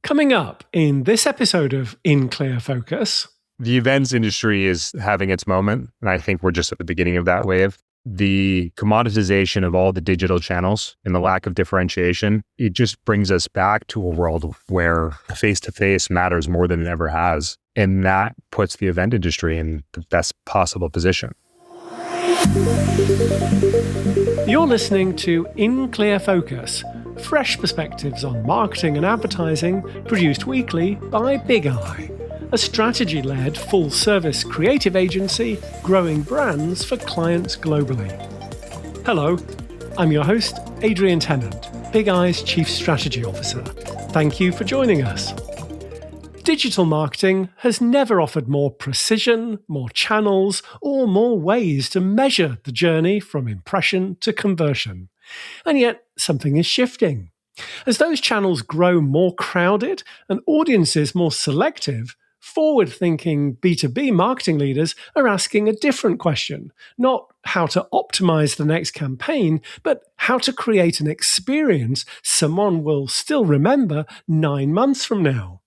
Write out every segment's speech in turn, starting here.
Coming up in this episode of In Clear Focus. The events industry is having its moment, and I think we're just at the beginning of that wave. The commoditization of all the digital channels and the lack of differentiation, it just brings us back to a world where face-to-face matters more than it ever has. And that puts the event industry in the best possible position. You're listening to In Clear Focus, fresh perspectives on marketing and advertising, produced weekly by Big Eye, a strategy-led full-service creative agency growing brands for clients globally. Hello, I'm your host, Adrian Tennant, Big Eye's Chief Strategy Officer. Thank you for joining us. Digital marketing has never offered more precision, more channels, or more ways to measure the journey from impression to conversion. And yet, something is shifting. As those channels grow more crowded and audiences more selective, forward-thinking B2B marketing leaders are asking a different question, not how to optimize the next campaign, but how to create an experience someone will still remember 9 months from now.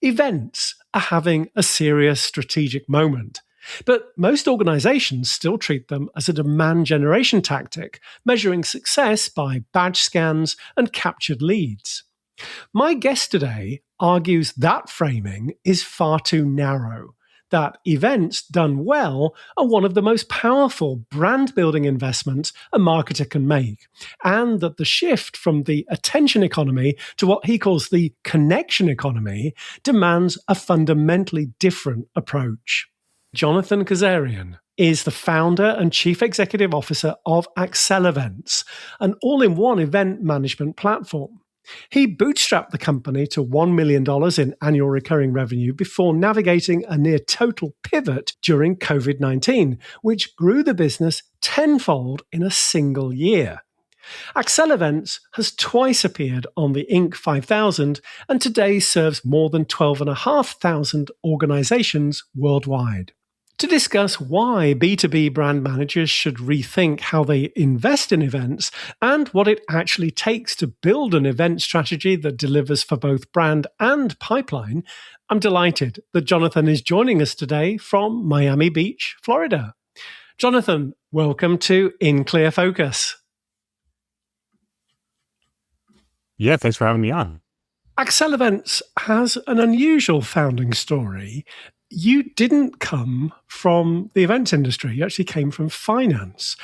Events are having a serious strategic moment, but most organizations still treat them as a demand generation tactic, measuring success by badge scans and captured leads. My guest today argues that framing is far too narrow, that events done well are one of the most powerful brand-building investments a marketer can make, and that the shift from the attention economy to what he calls the connection economy demands a fundamentally different approach. Jonathan Kazarian is the founder and chief executive officer of Accelevents, an all-in-one event management platform. He bootstrapped the company to $1 million in annual recurring revenue before navigating a near total pivot during COVID-19, which grew the business tenfold in a single year. Accelevents has twice appeared on the Inc. 5000 and today serves more than 12,500 organizations worldwide. To discuss why B2B brand managers should rethink how they invest in events and what it actually takes to build an event strategy that delivers for both brand and pipeline, I'm delighted that Jonathan is joining us today from Miami Beach, Florida. Jonathan, welcome to In Clear Focus. Yeah, thanks for having me on. Accelevents has an unusual founding story. You didn't come from the events industry. You actually came from finance.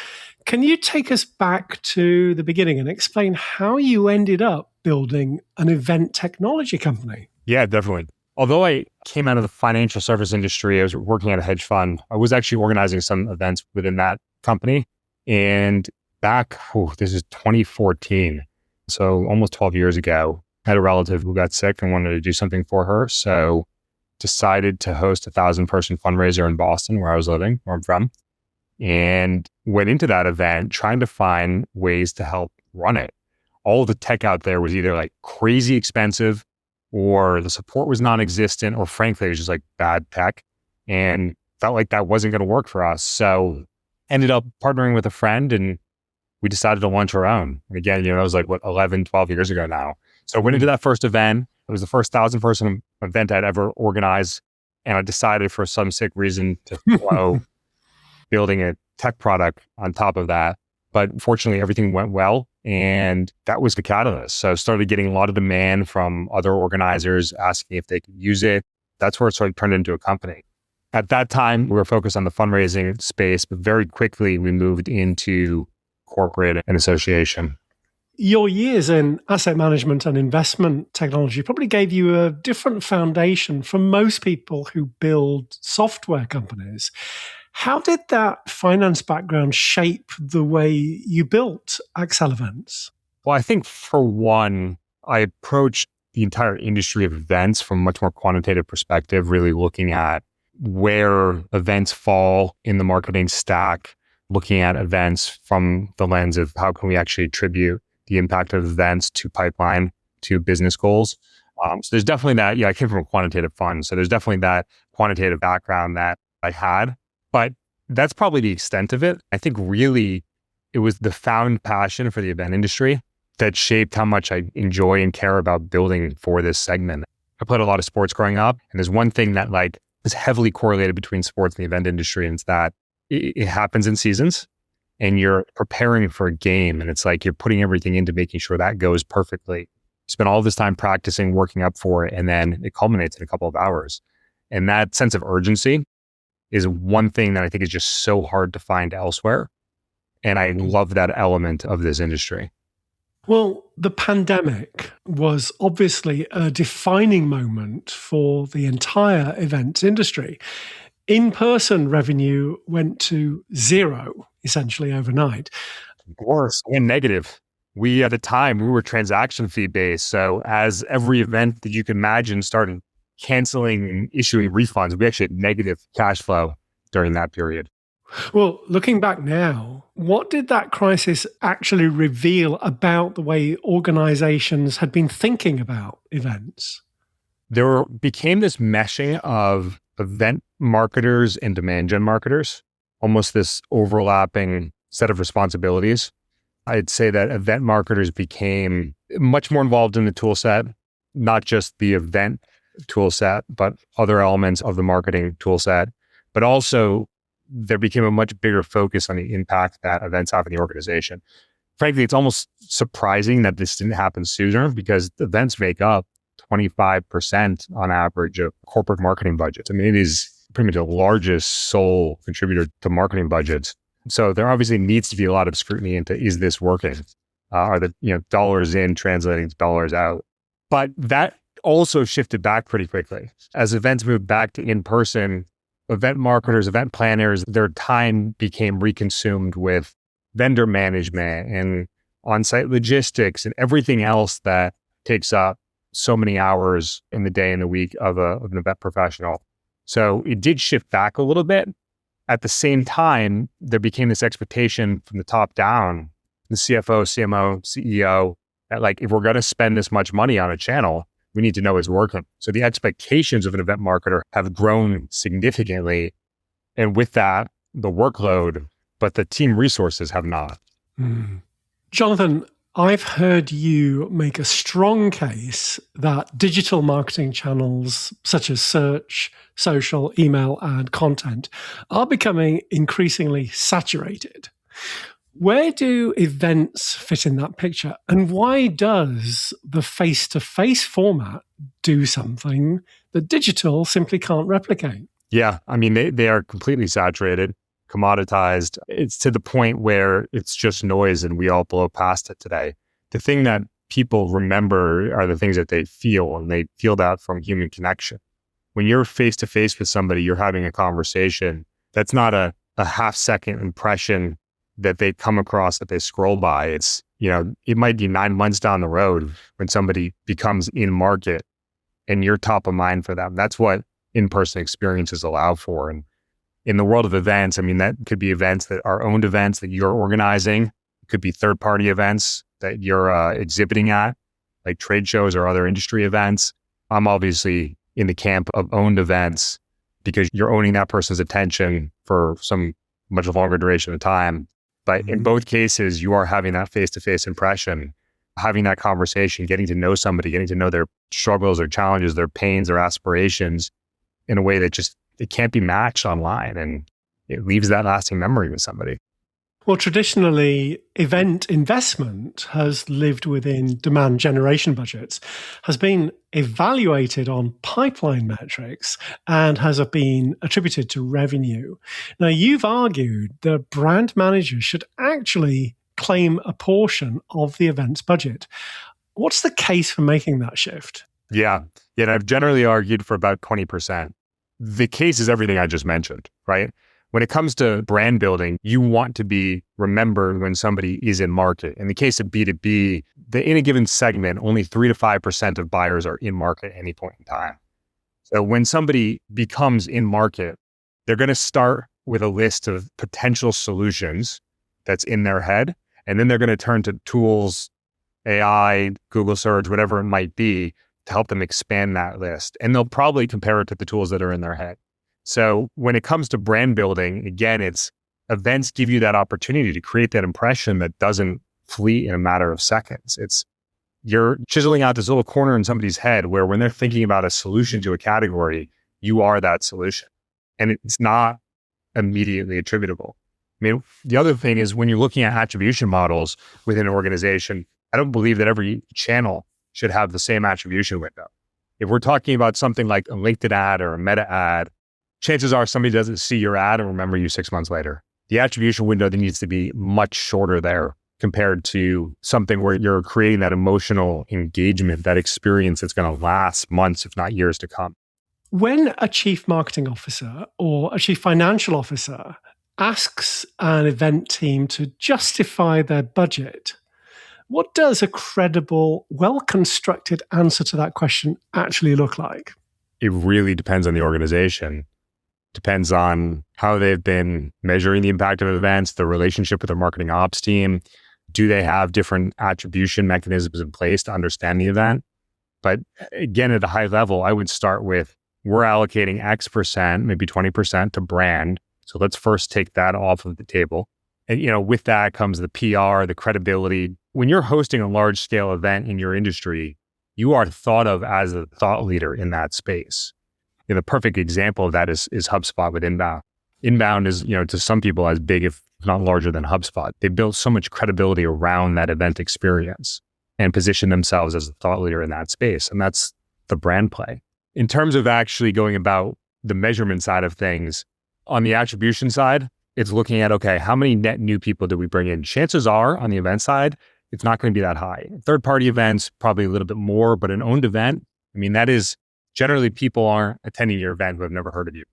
Can you take us back to the beginning and explain how you ended up building an event technology company? Yeah, definitely. Although I came out of the financial service industry, I was working at a hedge fund. I was actually organizing some events within that company. And back, this is 2014. So almost 12 years ago, I had a relative who got sick and wanted to do something for her. So decided to host a 1,000-person fundraiser in Boston, where I was living, where I'm from, and went into that event trying to find ways to help run it. All the tech out there was either like crazy expensive, or the support was non-existent, or frankly, it was just like bad tech, and felt like that wasn't going to work for us. So ended up partnering with a friend, and we decided to launch our own. Again, that was like 11, 12 years ago now. So I went into that first event. It was the first 1,000-person event I'd ever organized. And I decided for some sick reason to flow building a tech product on top of that. But fortunately, everything went well. And that was the catalyst. So I started getting a lot of demand from other organizers asking if they could use it. That's where it sort of turned into a company. At that time, we were focused on the fundraising space, but very quickly we moved into corporate and association. Your years in asset management and investment technology probably gave you a different foundation from most people who build software companies. How did that finance background shape the way you built Accelevents? Well, I think for one, I approached the entire industry of events from a much more quantitative perspective, really looking at where events fall in the marketing stack, looking at events from the lens of how can we actually attribute the impact of events to pipeline, to business goals. So there's definitely that. I came from a quantitative fund. So there's definitely that quantitative background that I had, but that's probably the extent of it. I think really it was the found passion for the event industry that shaped how much I enjoy and care about building for this segment. I played a lot of sports growing up, and there's one thing that like is heavily correlated between sports and the event industry, and it's that it happens in seasons, and you're preparing for a game, and it's like you're putting everything into making sure that goes perfectly. Spend all this time practicing, working up for it, and then it culminates in a couple of hours. And that sense of urgency is one thing that I think is just so hard to find elsewhere. And I love that element of this industry. Well, the pandemic was obviously a defining moment for the entire events industry. In-person revenue went to zero, essentially overnight. Worse and negative. We, at the time, we were transaction fee based. So as every event that you can imagine started canceling and issuing refunds, we actually had negative cash flow during that period. Well, looking back now, what did that crisis actually reveal about the way organizations had been thinking about events? There became this meshing of event marketers and demand gen marketers, almost this overlapping set of responsibilities. I'd say that event marketers became much more involved in the tool set, not just the event tool set, but other elements of the marketing tool set. But also, there became a much bigger focus on the impact that events have in the organization. Frankly, it's almost surprising that this didn't happen sooner because events make up 25% on average of corporate marketing budgets. I mean, it is pretty much the largest sole contributor to marketing budgets. So there obviously needs to be a lot of scrutiny into, is this working? Are the dollars in translating to dollars out? But that also shifted back pretty quickly. As events moved back to in-person, event marketers, event planners, their time became reconsumed with vendor management and on-site logistics and everything else that takes up so many hours in the day and the week of an event professional. So it did shift back a little bit. At the same time, there became this expectation from the top down, the CFO, CMO, CEO, that like, if we're going to spend this much money on a channel, we need to know it's working. So the expectations of an event marketer have grown significantly. And with that, the workload, but the team resources have not. Jonathan, I've heard you make a strong case that digital marketing channels such as search, social, email, and content are becoming increasingly saturated. Where do events fit in that picture? And why does the face-to-face format do something that digital simply can't replicate? Yeah, I mean, they are completely saturated, commoditized. It's to the point where it's just noise and we all blow past it today. The thing that people remember are the things that they feel, and they feel that from human connection. When you're face-to-face with somebody, you're having a conversation. That's not a half-second impression that they come across that they scroll by. It's, it might be 9 months down the road when somebody becomes in market and you're top of mind for them. That's what in-person experiences allow for. And in the world of events, I mean, that could be events that are owned events that you're organizing. It could be third-party events that you're exhibiting at, like trade shows or other industry events. I'm obviously in the camp of owned events because you're owning that person's attention for some much longer duration of time. But in both cases, you are having that face-to-face impression, having that conversation, getting to know somebody, getting to know their struggles, their challenges, their pains, their aspirations in a way that just, it can't be matched online. And it leaves that lasting memory with somebody. Well, traditionally, event investment has lived within demand generation budgets, has been evaluated on pipeline metrics, and has been attributed to revenue. Now, you've argued that brand managers should actually claim a portion of the event's budget. What's the case for making that shift? Yeah, I've generally argued for about 20%. The case is everything I just mentioned, right? When it comes to brand building, you want to be remembered when somebody is in market. In the case of B2B, in a given segment, only 3 to 5% of buyers are in market at any point in time. So when somebody becomes in market, they're going to start with a list of potential solutions that's in their head. And then they're going to turn to tools, AI, Google search, whatever it might be, to help them expand that list. And they'll probably compare it to the tools that are in their head. So when it comes to brand building, again, it's events give you that opportunity to create that impression that doesn't fleet in a matter of seconds. You're chiseling out this little corner in somebody's head where when they're thinking about a solution to a category, you are that solution. And it's not immediately attributable. I mean, the other thing is when you're looking at attribution models within an organization, I don't believe that every channel should have the same attribution window. If we're talking about something like a LinkedIn ad or a Meta ad, chances are somebody doesn't see your ad and remember you 6 months later. The attribution window that needs to be much shorter there compared to something where you're creating that emotional engagement, that experience that's going to last months, if not years to come. When a chief marketing officer or a chief financial officer asks an event team to justify their budget, what does a credible, well-constructed answer to that question actually look like? It really depends on the organization. Depends on how they've been measuring the impact of events, the relationship with their marketing ops team. Do they have different attribution mechanisms in place to understand the event? But again, at a high level, I would start with, we're allocating X percent, maybe 20% to brand. So let's first take that off of the table. And, with that comes the PR, the credibility. When you're hosting a large scale event in your industry, you are thought of as a thought leader in that space. The perfect example of that is HubSpot with Inbound. Inbound is, to some people as big, if not larger than HubSpot. They built so much credibility around that event experience and position themselves as a thought leader in that space. And that's the brand play. In terms of actually going about the measurement side of things, on the attribution side, it's looking at, okay, how many net new people did we bring in? Chances are on the event side, it's not going to be that high. Third-party events, probably a little bit more, but an owned event, that is generally people aren't attending your event who have never heard of you.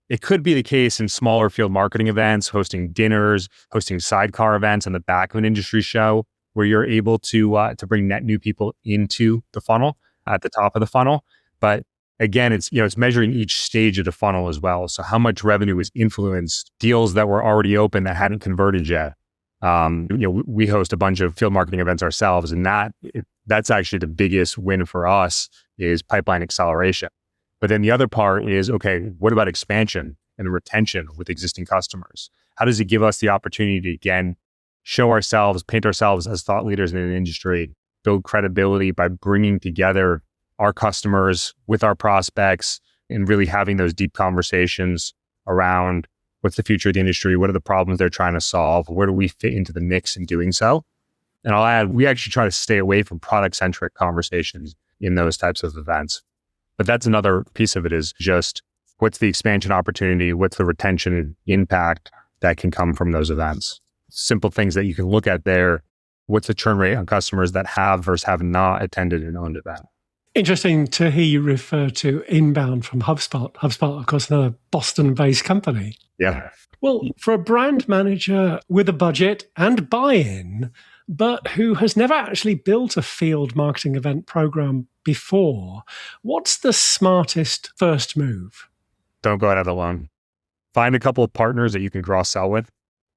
It could be the case in smaller field marketing events, hosting dinners, hosting sidecar events on the back of an industry show where you're able to bring net new people into the funnel at the top of the funnel. But again, it's measuring each stage of the funnel as well. So how much revenue is influenced, deals that were already open that hadn't converted yet. We host a bunch of field marketing events ourselves, and that's actually the biggest win for us is pipeline acceleration. But then the other part is, okay, what about expansion and retention with existing customers? How does it give us the opportunity to, again, show ourselves, paint ourselves as thought leaders in an industry, build credibility by bringing together our customers with our prospects and really having those deep conversations around what's the future of the industry? What are the problems they're trying to solve? Where do we fit into the mix in doing so? And I'll add, we actually try to stay away from product-centric conversations in those types of events. But that's another piece of it is just what's the expansion opportunity? What's the retention impact that can come from those events? Simple things that you can look at there. What's the churn rate on customers that have versus have not attended an owned event? Interesting to hear you refer to Inbound from HubSpot. HubSpot, of course, another Boston-based company. Yeah. Well, for a brand manager with a budget and buy-in, but who has never actually built a field marketing event program before, what's the smartest first move? Don't go at it alone. Find a couple of partners that you can cross-sell with.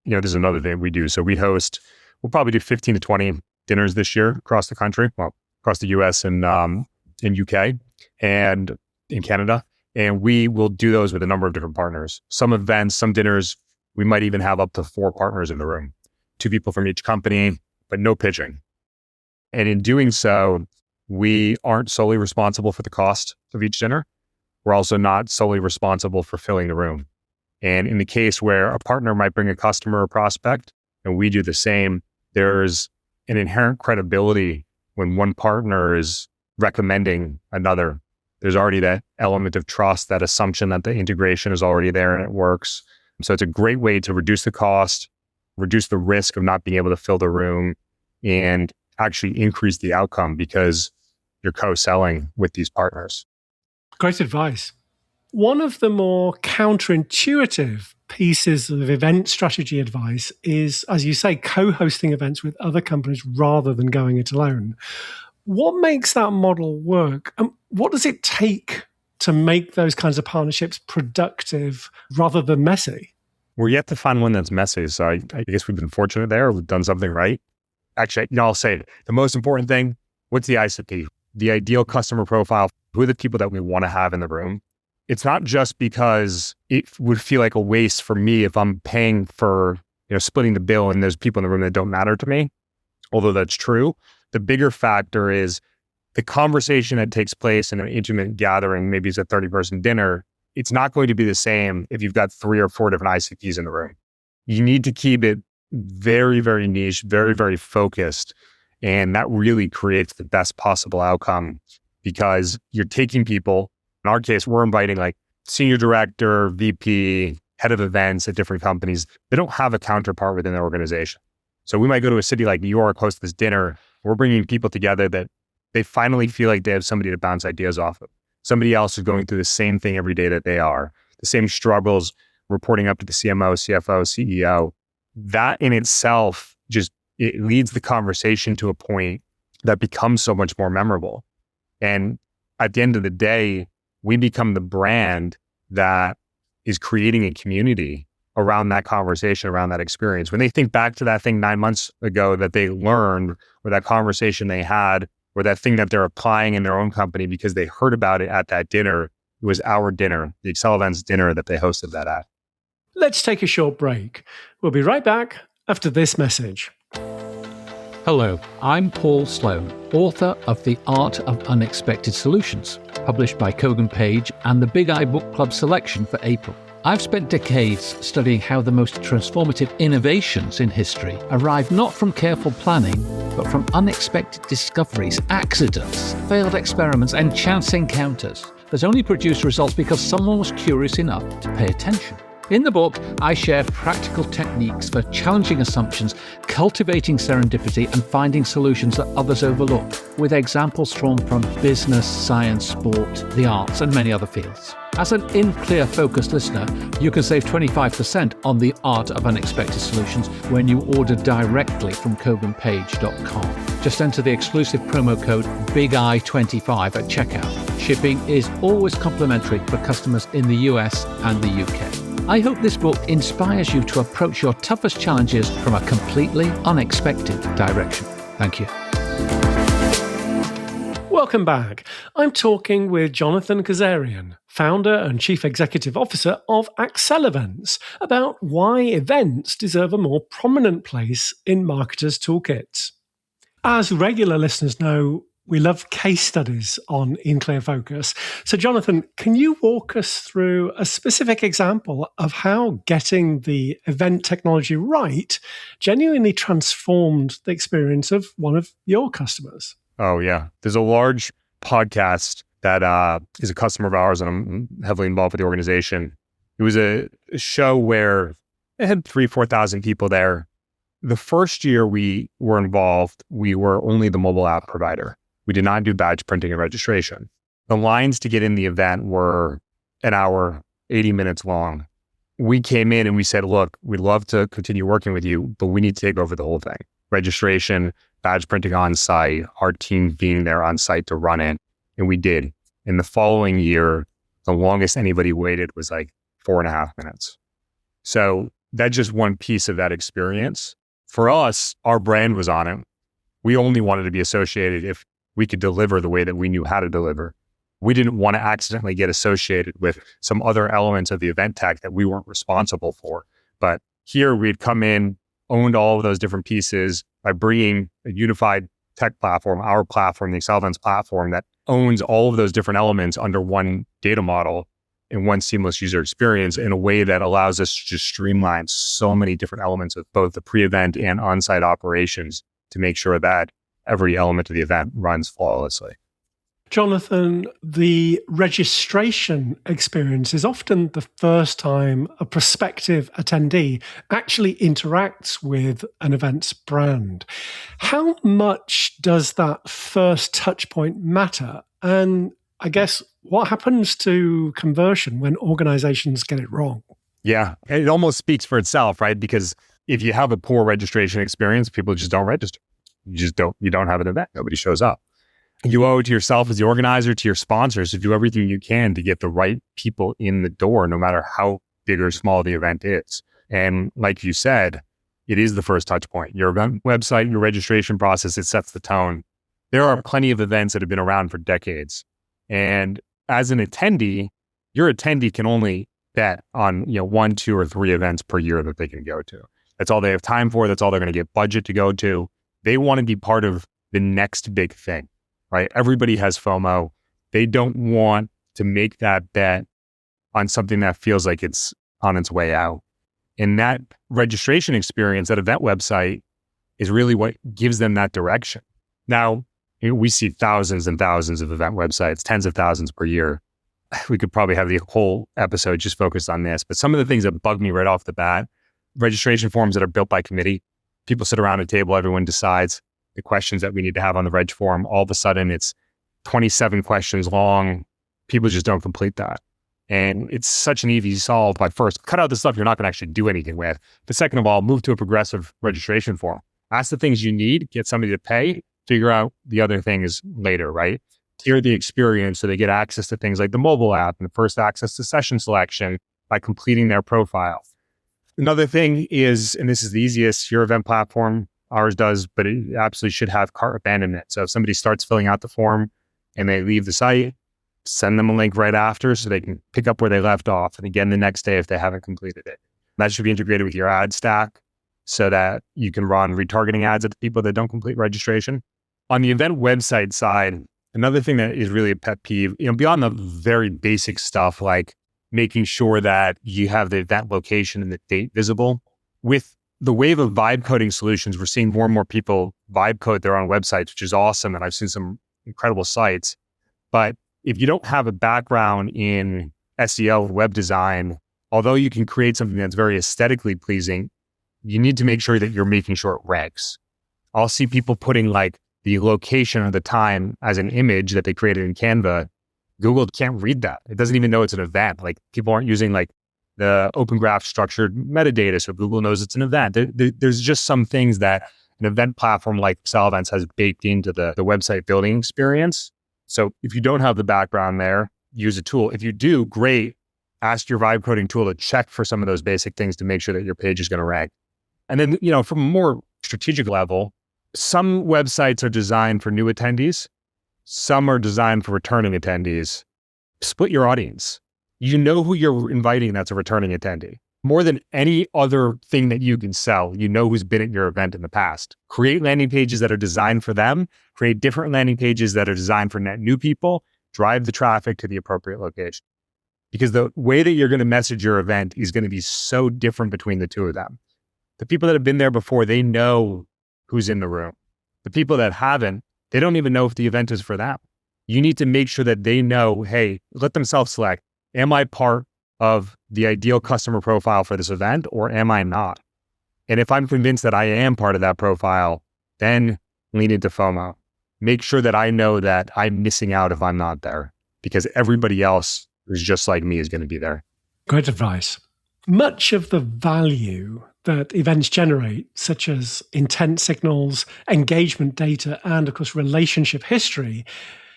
This is another thing we do. So we'll probably do 15 to 20 dinners this year across the country, across the US and in UK and in Canada. And we will do those with a number of different partners. Some events, some dinners, we might even have up to 4 partners in the room, 2 people from each company, but no pitching. And in doing so, we aren't solely responsible for the cost of each dinner. We're also not solely responsible for filling the room. And in the case where a partner might bring a customer or prospect, and we do the same, there's an inherent credibility when one partner is recommending another. There's already that element of trust, that assumption that the integration is already there and it works. So it's a great way to reduce the cost, reduce the risk of not being able to fill the room, and actually increase the outcome because you're co-selling with these partners. Great advice. One of the more counterintuitive pieces of event strategy advice is, as you say, co-hosting events with other companies rather than going it alone. What makes that model work? And what does it take to make those kinds of partnerships productive rather than messy? We're yet to find one that's messy. So I guess we've been fortunate there. We've done something right. Actually, I'll say it. The most important thing, what's the ICP? The ideal customer profile. Who are the people that we want to have in the room? It's not just because it would feel like a waste for me if I'm paying for, splitting the bill and there's people in the room that don't matter to me. although that's true. The bigger factor is the conversation that takes place in an intimate gathering, maybe it's a 30-person dinner, it's not going to be the same if you've got 3 or 4 different ICPs in the room. You need to keep it very, very niche, very, very focused. And that really creates the best possible outcome because you're taking people, in our case, we're inviting like senior director, VP, head of events at different companies. They don't have a counterpart within their organization. So we might go to a city like New York, host this dinner. We're bringing people together that they finally feel like they have somebody to bounce ideas off of. Somebody else is going through the same thing every day that they are, the same struggles, reporting up to the CMO, CFO, CEO. That in itself it leads the conversation to a point that becomes so much more memorable. And at the end of the day, we become the brand that is creating a community around that conversation, around that experience. When they think back to that thing 9 months ago that they learned, or that conversation they had, or that thing that they're applying in their own company because they heard about it at that dinner, it was our dinner, the Accelevents dinner that they hosted that at. Let's take a short break. We'll be right back after this message. Hello, I'm Paul Sloan, author of The Art of Unexpected Solutions, published by Kogan Page and the Big Eye Book Club selection for April. I've spent decades studying how the most transformative innovations in history arrive not from careful planning, but from unexpected discoveries, accidents, failed experiments, and chance encounters that only produce results because someone was curious enough to pay attention. In the book, I share practical techniques for challenging assumptions, cultivating serendipity, and finding solutions that others overlook, with examples drawn from business, science, sport, the arts, and many other fields. As an in-clear focused listener, you can save 25% on The Art of Unexpected Solutions when you order directly from koganpage.com. Just enter the exclusive promo code BIGEYE25 at checkout. Shipping is always complimentary for customers in the US and the UK. I hope this book inspires you to approach your toughest challenges from a completely unexpected direction. Thank you. Welcome back. I'm talking with Jonathan Kazarian, founder and chief executive officer of Accelevents, about why events deserve a more prominent place in marketers' toolkits. As regular listeners know, we love case studies on In Clear Focus. So, Jonathan, can you walk us through a specific example of how getting the event technology right genuinely transformed the experience of one of your customers? Oh, yeah. There's a large podcast that is a customer of ours, and I'm heavily involved with the organization. It was a show where it had 4,000 people there. The first year we were involved, we were only the mobile app provider. We did not do badge printing and registration. The lines to get in the event were an hour, 80 minutes long. We came in and we said, look, we'd love to continue working with you, but we need to take over the whole thing. Registration, badge printing on site, our team being there on site to run it. And we did. In the following year, the longest anybody waited was like 4.5 minutes. So that's just one piece of that experience. For us, our brand was on it. We only wanted to be associated if we could deliver the way that we knew how to deliver. We didn't want to accidentally get associated with some other elements of the event tech that we weren't responsible for. But here we'd come in, owned all of those different pieces by bringing a unified tech platform, our platform, the Accelevents platform that owns all of those different elements under one data model and one seamless user experience in a way that allows us to just streamline so many different elements of both the pre-event and on-site operations to make sure that every element of the event runs flawlessly. Jonathan, the registration experience is often the first time a prospective attendee actually interacts with an event's brand. How much does that first touch point matter? And I guess what happens to conversion when organizations get it wrong? Yeah, it almost speaks for itself, right? Because if you have a poor registration experience, people just don't register. You don't have an event. Nobody shows up. You owe it to yourself as the organizer, to your sponsors, to do everything you can to get the right people in the door, no matter how big or small the event is. And like you said, it is the first touch point. Your event website, your registration process, it sets the tone. There are plenty of events that have been around for decades. And as an attendee, your attendee can only bet on 1, 2, or 3 events per year that they can go to. That's all they have time for. That's all they're going to get budget to go to. They want to be part of the next big thing, right? Everybody has FOMO. They don't want to make that bet on something that feels like it's on its way out. And that registration experience, that event website, is really what gives them that direction. Now, we see thousands and thousands of event websites, tens of thousands per year. We could probably have the whole episode just focused on this. But some of the things that bug me right off the bat, registration forms that are built by committee. People sit around a table, everyone decides the questions that we need to have on the reg form. All of a sudden, it's 27 questions long. People just don't complete that. And it's such an easy solve by first, cut out the stuff you're not going to actually do anything with. But second of all, move to a progressive registration form. Ask the things you need, get somebody to pay, figure out the other things later, right? Tier the experience so they get access to things like the mobile app and the first access to session selection by completing their profile. Another thing is, and this is the easiest, your event platform, ours does, but it absolutely should have cart abandonment. So if somebody starts filling out the form and they leave the site, send them a link right after so they can pick up where they left off. And again, the next day if they haven't completed it. That should be integrated with your ad stack so that you can run retargeting ads at the people that don't complete registration. On the event website side, another thing that is really a pet peeve, beyond the very basic stuff like making sure that you have the event location and the date visible. With the wave of vibe coding solutions, we're seeing more and more people vibe code their own websites, which is awesome. And I've seen some incredible sites. But if you don't have a background in SEO, web design, although you can create something that's very aesthetically pleasing, you need to make sure that you're making sure it ranks. I'll see people putting like the location or the time as an image that they created in Canva. Google can't read that. It doesn't even know it's an event. Like people aren't using like the open graph structured metadata, so Google knows it's an event. There's just some things that an event platform like Accelevents has baked into the website building experience. So if you don't have the background there, use a tool. If you do, great. Ask your vibe coding tool to check for some of those basic things to make sure that your page is going to rank. And then, from a more strategic level, some websites are designed for new attendees. Some are designed for returning attendees. Split your audience. You know who you're inviting that's a returning attendee. More than any other thing that you can sell, you know who's been at your event in the past. Create landing pages that are designed for them. Create different landing pages that are designed for net new people. Drive the traffic to the appropriate location. Because the way that you're going to message your event is going to be so different between the two of them. The people that have been there before, they know who's in the room. The people that haven't, they don't even know if the event is for them. You need to make sure that they know, hey, let them self-select. Am I part of the ideal customer profile for this event or am I not? And if I'm convinced that I am part of that profile, then lean into FOMO. Make sure that I know that I'm missing out if I'm not there because everybody else who's just like me is going to be there. Great advice. Much of the value that events generate, such as intent signals, engagement data, and of course, relationship history,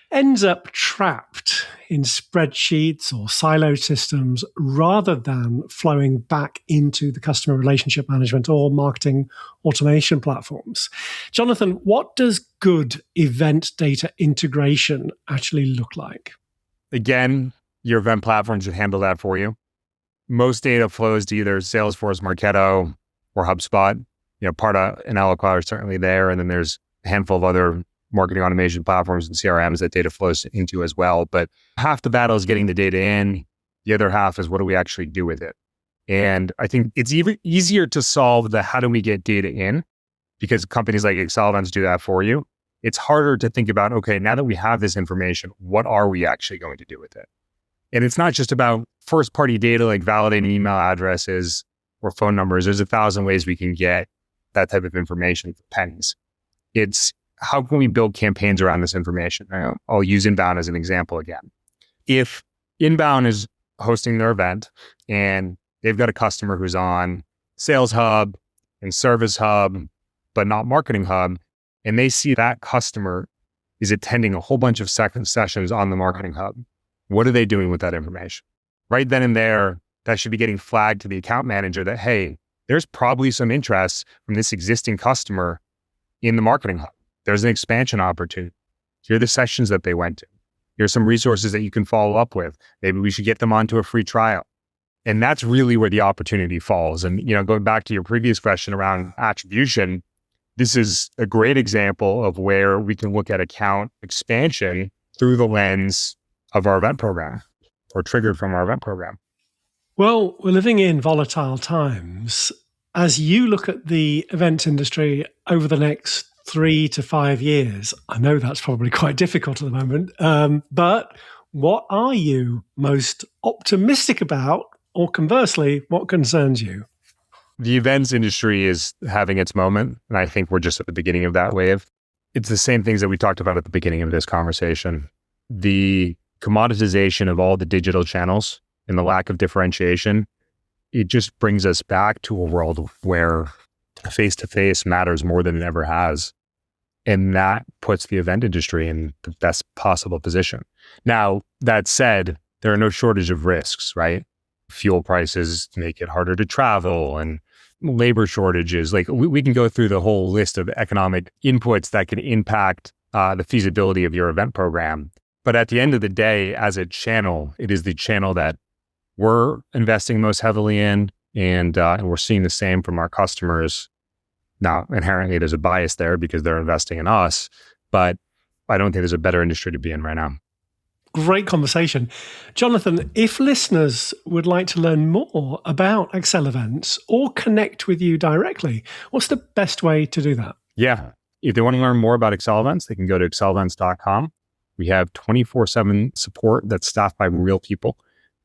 ends up trapped in spreadsheets or siloed systems rather than flowing back into the customer relationship management or marketing automation platforms. Jonathan, what does good event data integration actually look like? Again, your event platform should handle that for you. Most data flows to either Salesforce, Marketo, or HubSpot. Part of an Eloqua is certainly there, and then there's a handful of other marketing automation platforms and CRMs that data flows into as well. But half the battle is getting the data in. The other half is what do we actually do with it? And I think it's even easier to solve the how do we get data in because companies like Accelevents do that for you. It's harder to think about, okay, now that we have this information, what are we actually going to do with it? And it's not just about first-party data like validating email addresses or phone numbers. There's 1,000 ways we can get that type of information for pennies. It's how can we build campaigns around this information? I'll use Inbound as an example again. If Inbound is hosting their event and they've got a customer who's on Sales Hub and Service Hub, but not Marketing Hub, and they see that customer is attending a whole bunch of second sessions on the Marketing Hub, what are they doing with that information? Right then and there, that should be getting flagged to the account manager that, hey, there's probably some interest from this existing customer in the Marketing Hub. There's an expansion opportunity. Here are the sessions that they went to. Here's some resources that you can follow up with. Maybe we should get them onto a free trial. And that's really where the opportunity falls. And, going back to your previous question around attribution, this is a great example of where we can look at account expansion through the lens of our event program or triggered from our event program. Well, we're living in volatile times. As you look at the event industry over the next 3 to 5 years, I know that's probably quite difficult at the moment, but what are you most optimistic about, or conversely, what concerns you? The events industry is having its moment, and I think we're just at the beginning of that wave. It's the same things that we talked about at the beginning of this conversation. The commoditization of all the digital channels and the lack of differentiation, it just brings us back to a world where face-to-face matters more than it ever has. And that puts the event industry in the best possible position. Now, that said, there are no shortage of risks, right? Fuel prices make it harder to travel and labor shortages. Like we can go through the whole list of economic inputs that can impact the feasibility of your event program. But at the end of the day, as a channel, it is the channel that we're investing most heavily in, and we're seeing the same from our customers. Now, inherently, there's a bias there because they're investing in us, but I don't think there's a better industry to be in right now. Great conversation. Jonathan, if listeners would like to learn more about Accelevents or connect with you directly, what's the best way to do that? Yeah. If they want to learn more about Accelevents, they can go to accelevents.com. We have 24/7 support that's staffed by real people.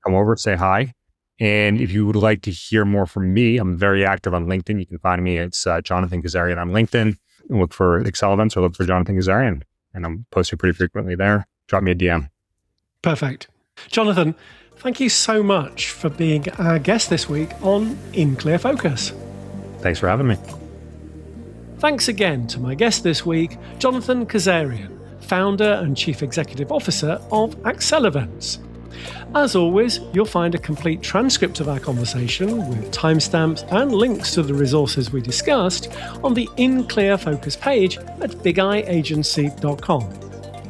Come over, say hi. And if you would like to hear more from me, I'm very active on LinkedIn. You can find me. It's Jonathan Kazarian on LinkedIn. Look for Accelevents or look for Jonathan Kazarian. And I'm posting pretty frequently there. Drop me a DM. Perfect. Jonathan, thank you so much for being our guest this week on In Clear Focus. Thanks for having me. Thanks again to my guest this week, Jonathan Kazarian, founder and chief executive officer of Accelevents. As always, you'll find a complete transcript of our conversation with timestamps and links to the resources we discussed on the In Clear Focus page at bigeyeagency.com.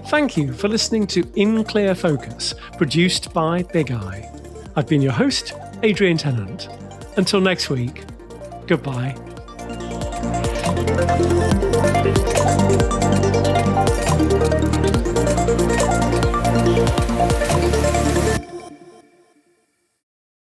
Thank you for listening to In Clear Focus, produced by Big Eye. I've been your host, Adrian Tennant. Until next week, goodbye.